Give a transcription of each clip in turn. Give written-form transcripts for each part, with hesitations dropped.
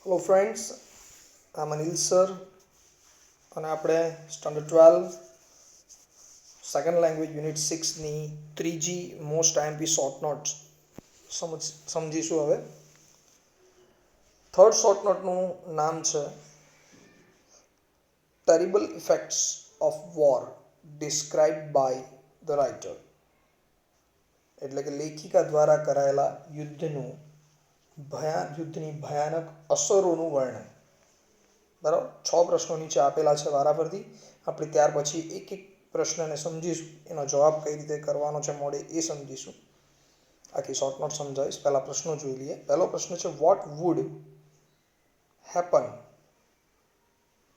Hello friends, I'm Anil sir અને આપણે standard 12 second language unit 6ની ત્રીજી મોસ્ટ આઈએમપી શોર્ટ નોટ્સ સમજીશું હવે. થર્ડ શોર્ટ નોટનું નામ છે terrible effects of war described by the writer, એટલે કે લેખિકા દ્વારા કરાયેલા યુદ્ધની ભયાનક અસરોનું વર્ણન. બરાબર, 6 પ્રશ્નો નીચે આપેલા છે વારાફરતી. આપણે ત્યાર પછી એક એક પ્રશ્નને સમજીશું, એનો જવાબ કઈ રીતે કરવાનો છે મોડે એ સમજીશું. આખી શોર્ટ નોટ સમજાવીશ. પહેલા પ્રશ્નો જોઈ લઈએ. પહેલો પ્રશ્ન છે what would happen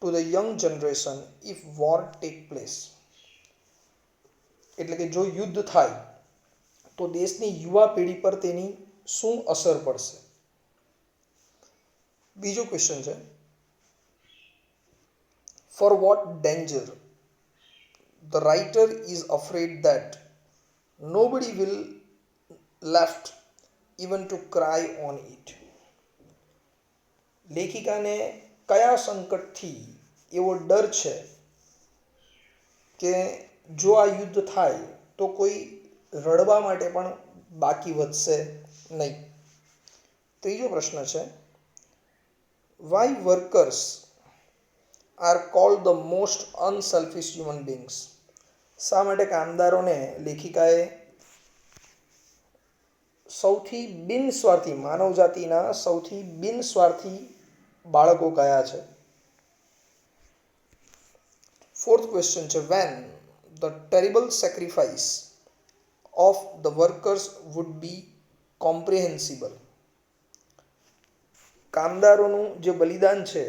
to the young generation if war take place, એટલે કે જો યુદ્ધ થાય તો દેશની યુવા પેઢી પર તેની શું અસર પડશે. બીજો ક્વેશ્ચન છે for what danger the writer is afraid that nobody will left even to cry on it. લેખિકાને કયા સંકટથી એવો ડર છે કે જો આ યુદ્ધ થાય તો કોઈ રડવા માટે પણ બાકી વધશે નહીં. ત્રીજો પ્રશ્ન છે why workers are called the most unselfish human beings. શા માટે કામદારોને લેખિકાએ સૌથી બિનસ્વાર્થી, માનવ જાતિના સૌથી બિનસ્વાર્થી બાળકો કયા છે. ફોર્થ ક્વેશ્ચન છે when the terrible sacrifice of the workers would be comprehensible. કામદારોનું જે બલિદાન છે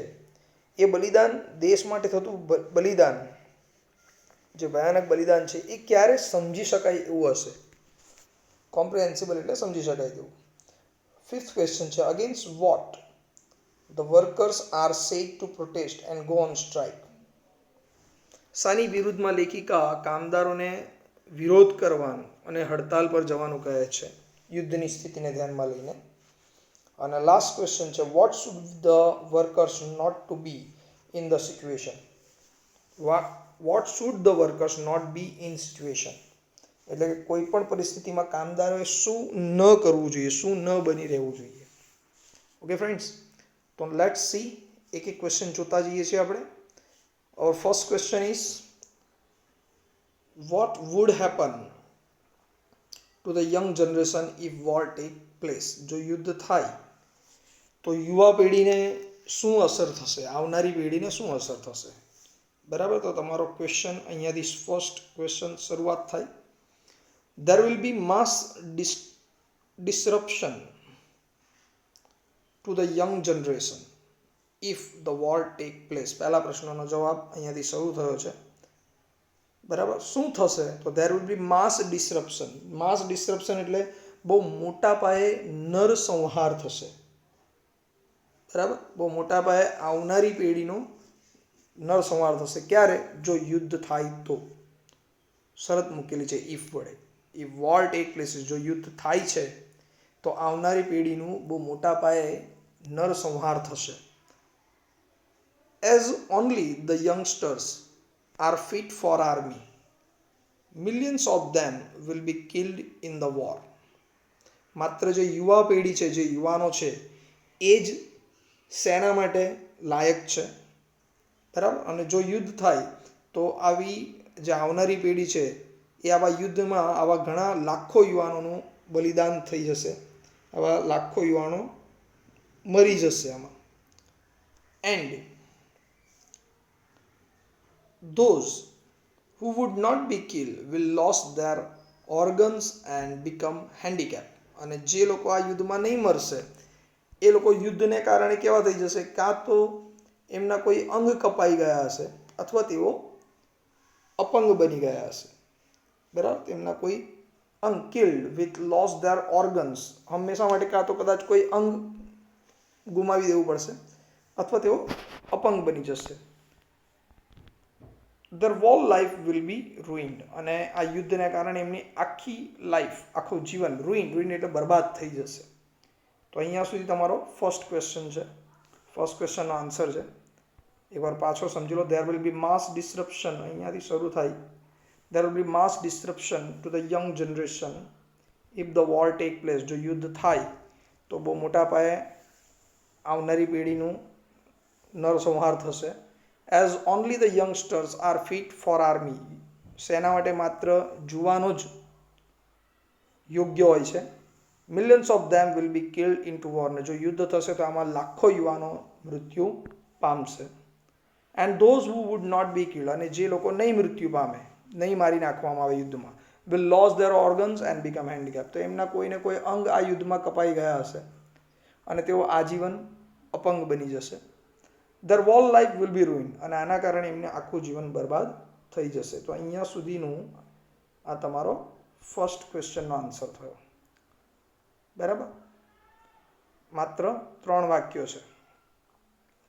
એ બલિદાન, દેશ માટે થતું બલિદાન, જે ભયાનક બલિદાન છે એ ક્યારે સમજી શકાય એવું હશે. કોમ્પ્રિહેન્સિબલ એટલે સમજી શકાય તેવું. ફિફ્થ ક્વેશ્ચન છે against what the workers are said to protest and go on strike. શાની વિરુદ્ધમાં લેખિકા કામદારોને વિરોધ કરવાનું અને હડતાલ પર જવાનું કહે છે યુદ્ધની સ્થિતિને ધ્યાનમાં લઈને. અને લાસ્ટ ક્વેશ્ચન છે what should the workers not to be in the situation. What should the workers not be in situation, એટલે કે કોઈ પણ પરિસ્થિતિમાં કામદારોએ શું ન કરવું જોઈએ, શું ન બની રહેવું જોઈએ. ઓકે ફ્રેન્ડ્સ, તો લેટ્સ સી, એક એક ક્વેશ્ચન જોતા જઈએ છીએ આપણે. Our first question is what would happen to the young generation if war take place. જો યુદ્ધ થાય તો યુવા પેઢીને શું અસર થશે, આવનારી પેઢીને શું અસર થશે. બરાબર, તો તમારો ક્વેશ્ચન અહીંયાથી ફર્સ્ટ ક્વેશ્ચન શરૂઆત થાય. there will be mass disruption to the young generation if the war take place. પહેલા પ્રશ્નનો જવાબ અહીંયાથી શરૂ થયો છે. બરાબર, શું થશે તો there will be mass disruption. Mass disruption એટલે બહુ મોટા પાયે નરસંહાર થશે. બરાબર, બહુ મોટા પાયે આવનારી પેઢીનો નરસંહાર થશે. ક્યારે? જો યુદ્ધ થાય તો. શરત મૂકેલી છે ઇફ વડે. ઇફ વોર ટેક પ્લેસ, જો યુદ્ધ થાય છે તો આવનારી પેઢીનું બહુ મોટા પાયે નરસંહાર થશે. As only the youngsters are fit for army, millions of them will be killed in the war. માત્ર જે યુવા પેઢી છે, જે યુવાનો છે એ જ સેના માટે લાયક છે. બરાબર, અને જો યુદ્ધ થાય તો આવી જે આવનારી પેઢી છે એ આવા યુદ્ધમાં આવા ઘણા લાખો યુવાનોનું બલિદાન થઈ જશે. આવા લાખો યુવાનો મરી જશે આમાં. And those who would not be killed will lose their organs and become handicapped. અને જે લોકો આ યુદ્ધમાં નહીં મરશે એ લોકો યુદ્ધને કારણે કેવા થઈ જશે, કાં તો એમના કોઈ અંગ કપાઈ ગયા હશે અથવા તેઓ અપંગ બની ગયા હશે. બરાબર, તેમના કોઈ અંગ killed with loss there organs, હંમેશા માટે કાં તો કદાચ કોઈ અંગ ગુમાવી દેવું પડશે અથવા તેઓ અપંગ બની જશે. their whole life will be ruined. અને આ યુદ્ધને કારણે એમની આખી લાઈફ, આખું જીવન ruined એટલે બરબાદ થઈ જશે. તો અહીંયા સુધી તમારો ફર્સ્ટ ક્વેશ્ચન છે. ફર્સ્ટ ક્વેશ્ચનનો આન્સર છે. એકવાર પાછો સમજી લો. There will be mass disruption, અહીંયાથી શરૂ થાય. There will be mass disruption to the young generation if the war take place. જો યુદ્ધ થાય તો બહુ મોટા પાયે આવનારી પેઢીનું નરસંહાર થશે. As only the youngsters are fit for army. સેના માટે માત્ર જુવાનો જ યોગ્ય હોય છે. Millions of them will be killed in to war. ને જો યુદ્ધ થશે તો આમાં લાખો યુવાનો મૃત્યુ પામશે. And those who would not be killed, અને જે લોકો નહીં મૃત્યુ પામે, નહીં મારી નાખવામાં આવે યુદ્ધમાં, will loss there organs and become handicap. તો એમના કોઈને કોઈ અંગ આ યુદ્ધમાં કપાઈ ગયા હશે અને તેઓ આજીવન અપંગ બની જશે. Their whole life will be ruin, અને આના કારણે એમને આખું જીવન બરબાદ થઈ જશે. તો અહીંયા સુધીનું આ તમારો ફર્સ્ટ ક્વેશ્ચનનો આન્સર થયો. બરાબર, માત્ર 3 વાક્યો છે.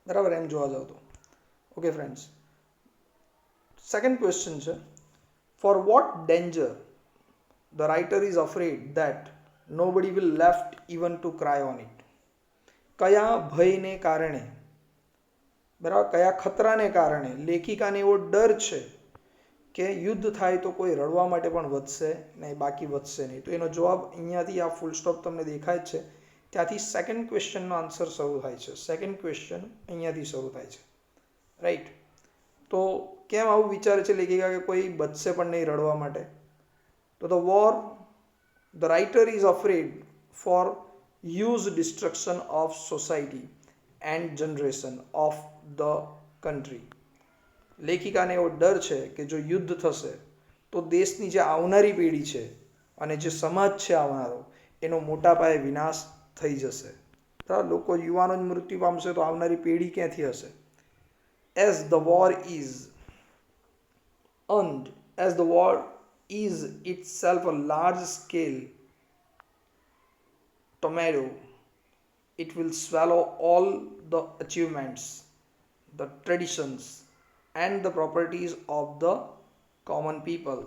બરાબર, એમ જોવા જાવ તો. ઓકે ફ્રેન્ડ્સ, સેકન્ડ ક્વેશ્ચન છે, for what danger the writer is afraid that nobody will left even to cry on it. કયા ભયને કારણે, બરાબર, કયા ખતરાને કારણે લેખિકાને એવો ડર છે કે યુદ્ધ થાય તો કોઈ રડવા માટે પણ વધશે નહીં, બાકી વધશે નહીં. તો એનો જવાબ અહીંયાથી, આ ફૂલ સ્ટોપ તમને દેખાય જ છે, ત્યાંથી સેકન્ડ ક્વેશ્ચનનો આન્સર શરૂ થાય છે. સેકન્ડ ક્વેશ્ચન અહીંયાથી શરૂ થાય છે. રાઈટ. તો કેમ આવું વિચારે છે લેખિકા કે કોઈ બચશે પણ નહીં રડવા માટે? તો the writer is afraid for huge destruction of society and generation of the country. લેખિકાને એવો ડર છે કે જો યુદ્ધ થશે તો દેશની જે આવનારી પેઢી છે અને જે સમાજ છે આવનારો, એનો મોટા પાયે વિનાશ થઈ જશે. બરાબર, લોકો યુવાનો જ મૃત્યુ પામશે તો આવનારી પેઢી ક્યાંથી હશે? As the war is itself a large-scale tornado, it will swallow all the achievements, the traditions, and the properties of the common people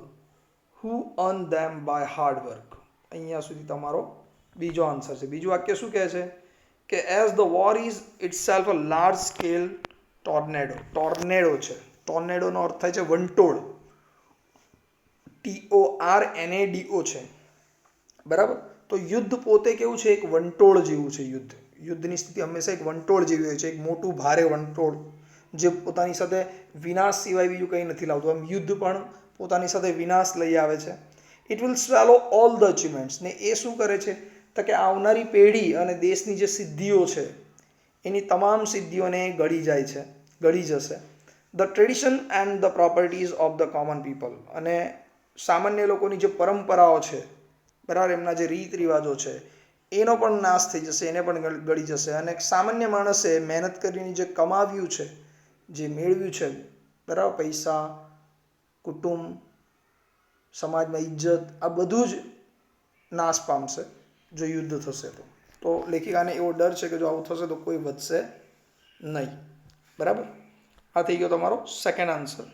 who earn them by hard work. અહીંયા સુધી તમારો બીજો આન્સર છે. બીજું વાક્ય શું કહે છે કે as the war is itself a large-scale tornado. Tornado છે, ટોર્નેડોનો અર્થ થાય છે વંટોળ. TORNADO છે. બરાબર, તો યુદ્ધ પોતે કેવું છે? એક વંટોળ જેવું છે. યુદ્ધની સ્થિતિ હંમેશા એક વંટોળ જેવી હોય છે, એક મોટું ભારે વંટોળ જે પોતાની સાથે વિનાશ સિવાય બીજું કંઈ નથી લાવતું. આમ યુદ્ધ પણ પોતાની સાથે વિનાશ લઈ આવે છે. It will swallow all the achievements. ને એ શું કરે છે તો કે આવનારી પેઢી અને દેશની જે સિદ્ધિઓ છે એની તમામ સિદ્ધિઓને ગળી જશે. The tradition and the properties of the common people, અને સામાન્ય લોકોની જે પરંપરાઓ છે, બરાબર, એમના જે રીત રિવાજો છે, એનો પણ નાશ થઈ જશે, એને પણ ગળી જશે. અને સામાન્ય માણસે મહેનત કરીને જે કમાવ્યું છે, જે મેળવ્યું છે, બરાબર, પૈસા, કુટુંબ, સમાજમાં ઇજ્જત, આ બધું જ નાશ પામશે જો યુદ્ધ થશે તો લેખિકાને એવો ડર છે કે જો આવું થશે તો કોઈ વધશે નહીં. બરાબર, આ થઈ ગયો તમારો સેકન્ડ આન્સર.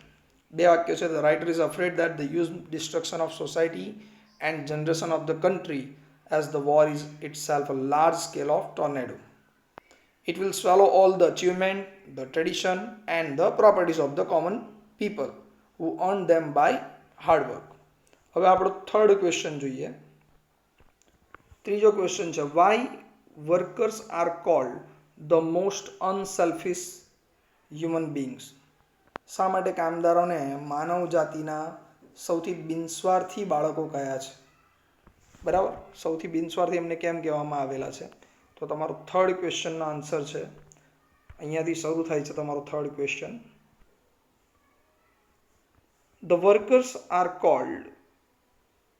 2 વાક્ય છે. The writer is afraid that the huge destruction of society and generation of the country as the war is itself a large scale of tornado. It will swallow all the achievement, the tradition and the properties of the common people who earn them by hard work. હવે આપણો third question જોઈએ. ત્રીજો question છે, why workers are called the most unselfish human beings. શા માટે કામદારોને માનવ જાતિના સૌથી બિનસ્વાર્થી બાળકો કયા છે? બરાબર, સૌથી બિનસ્વાર્થી એમને કેમ કહેવામાં આવેલા છે? તો તમારો થર્ડ ક્વેશ્ચનનો આન્સર છે, અહીંયાથી શરૂ થાય છે તમારો third question. The workers are called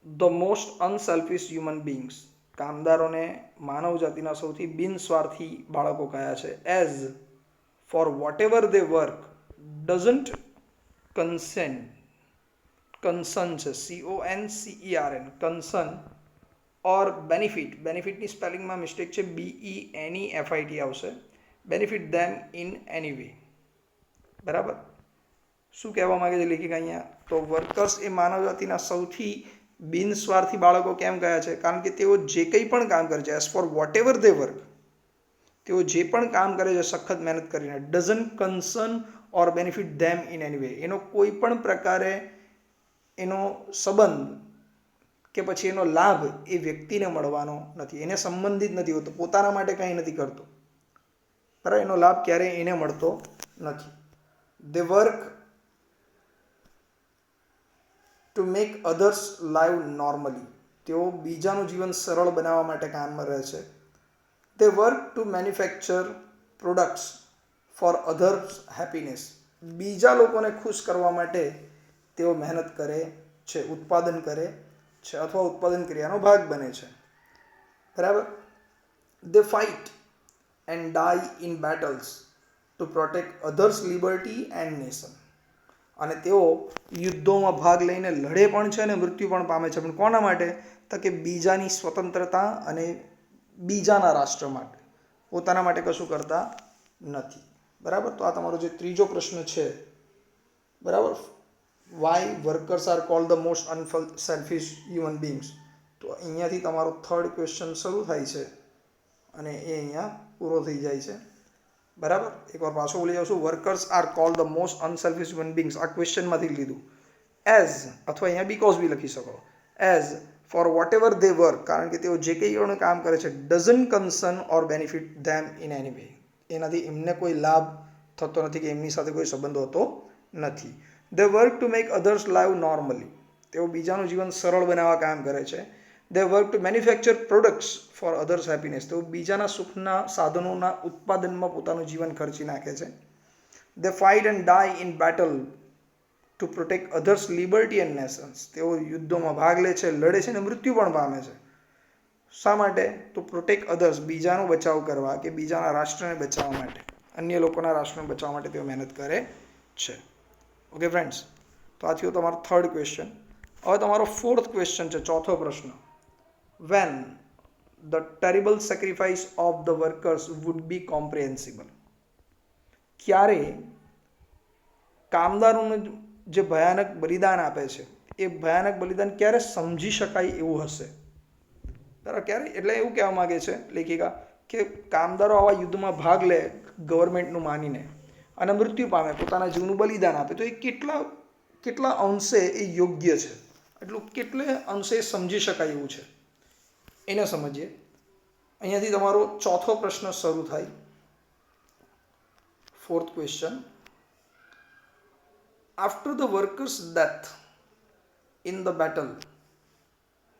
the most unselfish human beings. કામદારોને માનવ જાતિના સૌથી બિનસ્વાર્થી બાળકો કયા છે? As for whatever they work doesn't concern છે, CONCERN, કન્સર્ન ઓર બેનિફિટ. બેનિફિટની સ્પેલિંગમાં મિસ્ટેક છે, BENEFIT આવશે. Benefit them in any way. બરાબર, શું કહેવા માગે છે લેખિકા અહીંયા? તો વર્કર્સ એ માનવ જાતિના સૌથી બિનસ્વાર્થી બાળકો કેમ કયા છે? કારણ કે તેઓ જે કંઈ પણ કામ કરે છે, as for whatever they work, તેઓ જે પણ કામ કરે છે સખત મહેનત કરીને, doesn't concern or benefit them in any way, એનો કોઈ પણ પ્રકારે એનો સંબંધ કે પછી એનો લાભ એ વ્યક્તિને મળવાનો નથી, એને સંબંધિત નથી હોતો, પોતાના માટે કંઈ નથી કરતો, બરાબર, એનો લાભ ક્યારેય એને મળતો નથી. They work to make others live normally, તેઓ બીજાનું જીવન સરળ બનાવવા માટે કામમાં રહે છે. They work to manufacture products for others happiness, બીજા લોકોને ખુશ કરવા માટે તેઓ મહેનત કરે છે, ઉત્પાદન કરે છે અથવા ઉત્પાદન ક્રિયાનો ભાગ બને છે, બરાબર. They fight and die in battles to protect others liberty and nation, અને તેઓ યુદ્ધોમાં ભાગ લઈને લડે પણ છે અને મૃત્યુ પણ પામે છે, પણ કોના માટે? તો કે બીજાની સ્વતંત્રતા અને બીજાના રાષ્ટ્ર માટે, પોતાના માટે કશું કરતા નથી, બરાબર. તો આ તમારો જે ત્રીજો પ્રશ્ન છે, બરાબર, why workers are called the most unselfish human beings, તો અહીંયાથી તમારો થર્ડ ક્વેશ્ચન શરૂ થાય છે અને એ અહીંયા પૂરો થઈ જાય છે, બરાબર. એકવાર પાછો બોલી જાઉં છું, workers are called the most unselfish human beings, આ ક્વેશ્ચનમાંથી લીધું. એઝ અથવા અહીંયા બીકોઝ બી લખી શકો, as for whatever they work, કારણ કે તેઓ જે કંઈ પણ કામ કરે છે, doesn't concern or benefit them in any way, એનાથી એમને કોઈ લાભ થતો નથી કે એમની સાથે કોઈ સંબંધ હોતો નથી. They work to make others live normally, તેઓ બીજાનું જીવન સરળ બનાવવા કામ કરે છે. They work to manufacture products for others happiness, તેઓ બીજાના સુખના સાધનોના ઉત્પાદનમાં પોતાનું જીવન ખર્ચી નાખે છે. They fight and die in battle to protect others liberty and nations, તેઓ યુદ્ધોમાં ભાગ લે છે, લડે છે અને મૃત્યુ પણ પામે છે. શા માટે? ટુ પ્રોટેક્ટ અધર્સ, બીજાનો બચાવ કરવા કે બીજાના રાષ્ટ્રને બચાવવા માટે, અન્ય લોકોના રાષ્ટ્રને બચાવવા માટે તેઓ મહેનત કરે છે. ઓકે ફ્રેન્ડ્સ, તો આ થયો તમારો થર્ડ ક્વેશ્ચન. હવે તમારો ફોર્થ ક્વેશ્ચન છે, ચોથો પ્રશ્ન. When the terrible sacrifice of the workers would be comprehensible, ક્યારે કામદારોનું જે ભયાનક બલિદાન આપે છે એ ભયાનક બલિદાન ક્યારે સમજી શકાય એવું હશે, બરાબર. ક્યારે એટલે એવું કહેવા માગે છે લેખિકા કે કામદારો આવા યુદ્ધમાં ભાગ લે ગવર્મેન્ટનું માનીને અને મૃત્યુ પામે, પોતાના જીવનું બલિદાન આપે, તો એ કેટલા અંશે એ યોગ્ય છે, એટલું કેટલે અંશે સમજી શકાય એવું છે, એને સમજીએ. અહીંયાથી તમારો ચોથો પ્રશ્ન શરૂ થાય, fourth question. After the workers death in the battle,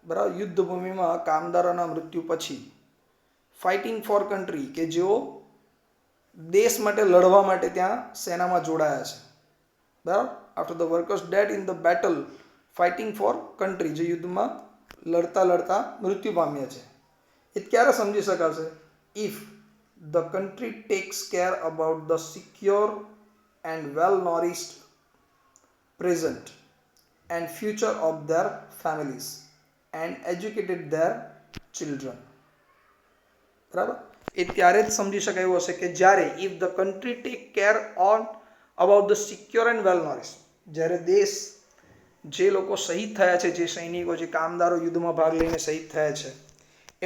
બરાબર, યુદ્ધભૂમિમાં કામદારોના મૃત્યુ પછી, ફાઇટિંગ ફોર કન્ટ્રી, કે જેઓ દેશ માટે લડવા માટે ત્યાં સેનામાં જોડાયા છે, બરાબર. After the workers dead in the battle fighting for country, જે યુદ્ધમાં લડતા મૃત્યુ પામ્યા છે, એ ક્યારે સમજી શકાશે? If the country takes care about the secure and well nourished present and future of their families and educated their children, બરાબર. એ ત્યારે જ સમજી શકાય એવું હશે કે જ્યારે if the country take care on about the secure and well nourish, જ્યારે દેશ જે લોકો શહીદ થયા છે, જે સૈનિકો, જે કામદારો યુદ્ધમાં ભાગ લઈને શહીદ થયા છે,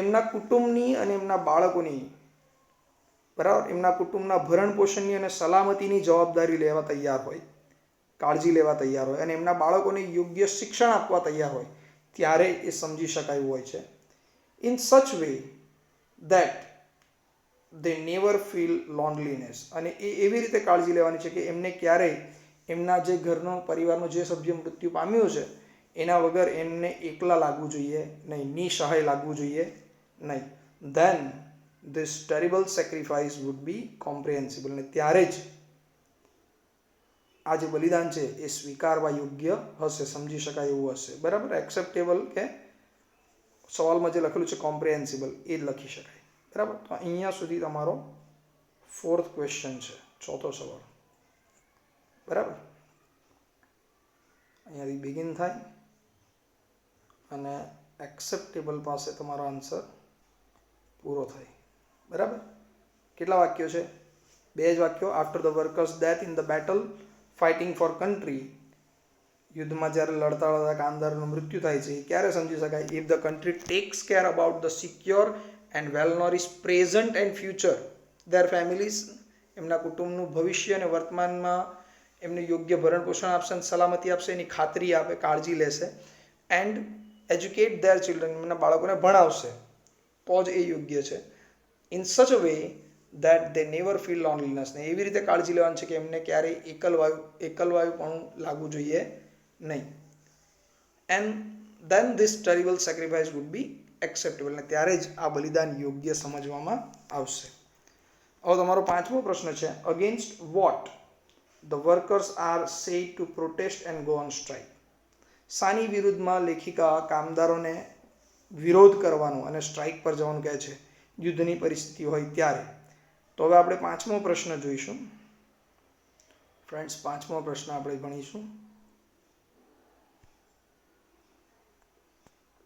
એમના કુટુંબની અને એમના બાળકોની, બરાબર, એમના કુટુંબના ભરણ પોષણની અને સલામતીની જવાબદારી લેવા તૈયાર હોય, કાળજી લેવા તૈયાર હોય અને એમના બાળકોને યોગ્ય શિક્ષણ આપવા તૈયાર હોય, ત્યારે એ સમજી શકાયું હોય છે. In such way that they never feel loneliness, અને એ એવી રીતે કાળજી લેવાની છે કે એમને ક્યારેય એમના જે ઘરનો પરિવારનો જે સભ્ય મૃત્યુ પામ્યું છે એના વગર એમને એકલા લાગવું જોઈએ નહીં, નિસહાય લાગવું જોઈએ નહીં. Then this terrible sacrifice would be comprehensible, ને ત્યારે જ આ જે બલિદાન છે એ સ્વીકારવા યોગ્ય હશે, સમજી શકાય એવું હશે, બરાબર. એક્સેપ્ટેબલ કે સવાલમાં જે લખેલું છે કોમ્પ્રિહેન્સિબલ એ જ લખી શકાય, બરાબર. તો અહીંયા સુધી તમારો ફોર્થ ક્વેશ્ચન છે, ચોથો સવાલ, બરાબર. અહીંયાથી બિગિન થાય અને એક્સેપ્ટેબલ પાસે તમારો આન્સર પૂરો થાય, બરાબર. કેટલા વાક્યો છે? 2 જ વાક્યો. After the workers death in the battle fighting for country, યુદ્ધમાં જ્યારે લડતા કામદારોનું મૃત્યુ થાય છે ક્યારે સમજી શકાય? If the country takes care about the secure and well nourish present and future their families, એમના કુટુંબનું ભવિષ્ય અને વર્તમાનમાં એમને યોગ્ય ભરણ પોષણ આપશે અને સલામતી આપશે, એની ખાતરી આપે, કાળજી લેશે. એન્ડ એજ્યુકેટ ધેર ચિલ્ડ્રન, એમના બાળકોને ભણાવશે, તો જ એ યોગ્ય છે. In such a way that they never feel loneliness, ને એવી રીતે કાળજી લેવાની છે કે એમને ક્યારેય એકલવાયુપણું લાગવું જોઈએ નહીં. And then this terrible sacrifice would B acceptable, ને ત્યારે જ આ બલિદાન યોગ્ય સમજવામાં આવશે. હવે તમારો 5મો પ્રશ્ન છે, against what the workers are said to protest and go on strike. શાની વિરુદ્ધમાં લેખિકા કામદારોને વિરોધ કરવાનું અને સ્ટ્રાઇક પર જવાનું કહે છે યુદ્ધની પરિસ્થિતિ હોય ત્યારે? તો હવે આપણે 5મો પ્રશ્ન જોઈશું. ફ્રેન્ડ્સ, 5મો પ્રશ્ન આપણે ભણીશું.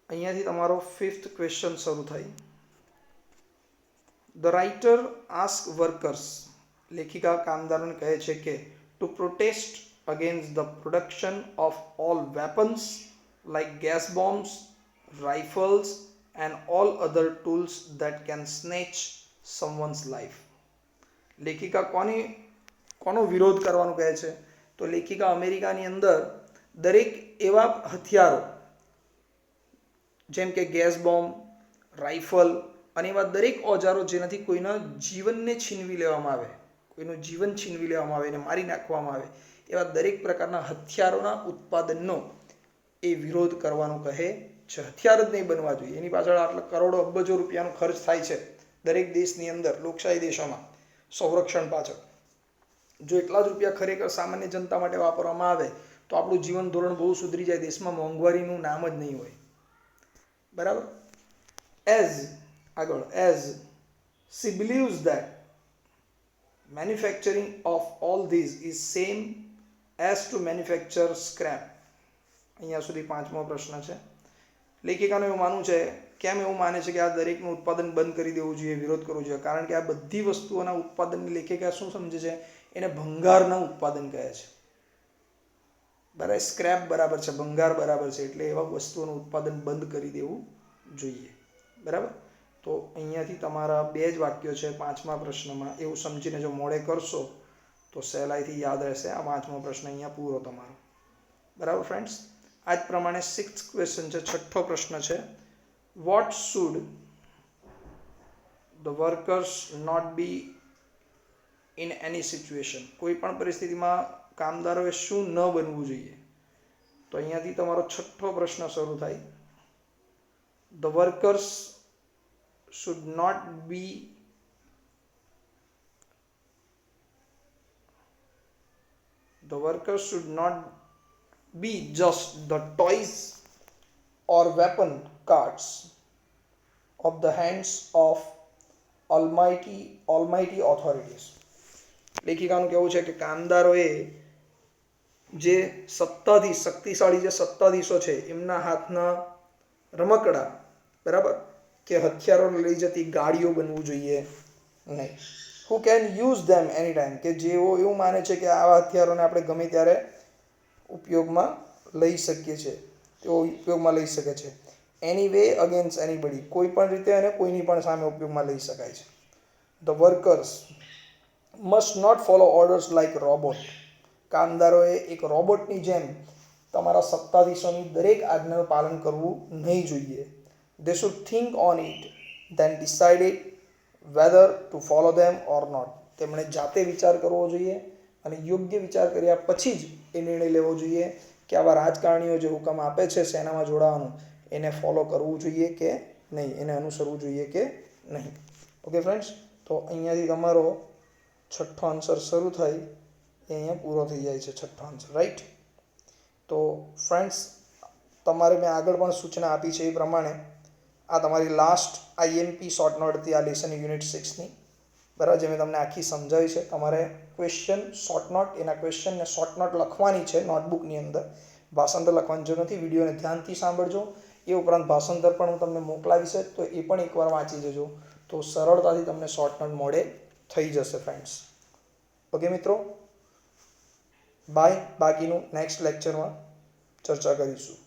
અહીંયાથી તમારો 5th ક્વેશ્ચન શરૂ થાય. ધ રાઇટર આસ્ક વર્કર્સ, લેખિકા કામદારોને કહે છે કે to protest against the production of all weapons like gas bombs, rifles and all other tools that can snatch someone's life. લેખિકા કોનો વિરોધ કરવાનું કહે છે? તો લેખિકા અમેરિકાની અંદર દરેક એવા હથિયારો જેમ કે ગેસ બોમ્બ, રાઇફલ અને એવા દરેક ઓજારો જેનાથી કોઈના જીવનને છીનવી લેવામાં આવે, કોઈનું જીવન છીનવી લેવામાં આવે, એને મારી નાખવામાં આવે, એવા દરેક પ્રકારના હથિયારોના ઉત્પાદનનો એ વિરોધ કરવાનું કહે છે. હથિયાર જ નહીં બનવા જોઈએ, એની પાછળ આટલા કરોડો અબજો રૂપિયાનો ખર્ચ થાય છે દરેક દેશની અંદર, લોકશાહી દેશોમાં સંરક્ષણ પાછળ. જો એટલા જ રૂપિયા ખરેખર સામાન્ય જનતા માટે વાપરવામાં આવે તો આપણું જીવન ધોરણ બહુ સુધરી જાય, દેશમાં મોંઘવારીનું નામ જ નહીં હોય. બરાબર. As she believes that manufacturing of all these is same as to manufacture scrap. અહીંયા સુધી 5મો પ્રશ્ન છે. લેખિકાનું એવું માનવું છે, કેમ એવું માને છે કે આ દરેકનું ઉત્પાદન બંધ કરી દેવું જોઈએ, વિરોધ કરવો જોઈએ? કારણ કે આ બધી વસ્તુઓના ઉત્પાદનની લેખિકા શું સમજે છે? એને ભંગારના ઉત્પાદન કહે છે. બરાબર, સ્ક્રેપ બરાબર છે, ભંગાર બરાબર છે, એટલે એવા વસ્તુઓનું ઉત્પાદન બંધ કરી દેવું જોઈએ. બરાબર. તો અહીંયાથી તમારા 2 જ વાક્યો છે 5મા પ્રશ્નમાં, એવું સમજીને જો મોડે કરશો તો સહેલાઈથી યાદ રહેશે. આ 5મો પ્રશ્ન અહીંયા પૂરો તમારો. બરાબર ફ્રેન્ડ્સ. આ જ પ્રમાણે 6th ક્વેશ્ચન છે, 6થો પ્રશ્ન છે, what should the workers not be in any situation? કોઈ પણ પરિસ્થિતિમાં કામદારોએ શું ન બનવું જોઈએ? તો અહીંયાથી તમારો 6થો પ્રશ્ન શરૂ થાય. The workers should not be just the toys or weapon carts of the hands of almighty authorities. લેખિકાનું કહેવું છે કે કામદારોએ જે સત્તાધીશ, શક્તિશાળી જે સત્તાધીશો છે એમના હાથના રમકડા, બરાબર, કે હથિયારો લઈ જતી ગાડીઓ બનવું જોઈએ નહીં. Who can use them any time, કે જેઓ એવું માને છે કે આવા હથિયારોને આપણે ગમે ત્યારે ઉપયોગમાં લઈ શકીએ છીએ, તેઓ ઉપયોગમાં લઈ શકે છે. એની વે અગેન્સ્ટ એનીબડી, કોઈ પણ રીતે અને કોઈની પણ સામે ઉપયોગમાં લઈ શકાય છે. The workers must not follow orders like robot, કામદારોએ એક રોબોટની જેમ તમારા સત્તાધીશોની દરેક આજ્ઞાનું પાલન કરવું નહીં જોઈએ. They should think on it, then decide whether to follow them or not. તેમણે જાતે વિચાર કરવો જોઈએ અને યોગ્ય વિચાર કર્યા પછી જ એ નિર્ણય લેવો જોઈએ કે આવા રાજકારણીઓ જે હુકમ આપે છે સેનામાં જોડાવાનું, એને ફોલો કરવું જોઈએ કે નહીં, એને અનુસરવું જોઈએ કે નહીં. ઓકે ફ્રેન્ડ્સ, તો અહીંયાથી તમારો 6થો આન્સર શરૂ થાય એ અહીંયા પૂરો થઈ જાય છે, 6થો આન્સર, રાઈટ. તો ફ્રેન્ડ્સ, તમારે મેં આગળ પણ સૂચના આપી છે એ પ્રમાણે આ તમારી લાસ્ટ આઈએમપી શોર્ટ નોટ હતી આ લેસન યુનિટ 6ની. બરાબર, જે મેં તમને આખી સમજાવી છે. તમારે ક્વેશ્ચન શોર્ટ નોટ, એના ક્વેશ્ચનને શોર્ટ નોટ લખવાની છે નોટબુકની અંદર, ભાષાંતર લખવાની જરૂર નથી. વિડીયોને ધ્યાનથી સાંભળજો. એ ઉપરાંત ભાષાંતર પણ હું તમને મોકલાવીશ, તો એ પણ એકવાર વાંચી જજો, તો સરળતાથી તમને શોર્ટ નોટ મોડે થઈ જશે ફ્રેન્ડ્સ. ઓકે મિત્રો, બાય. બાકીનું નેક્સ્ટ લેક્ચરમાં ચર્ચા કરીશું.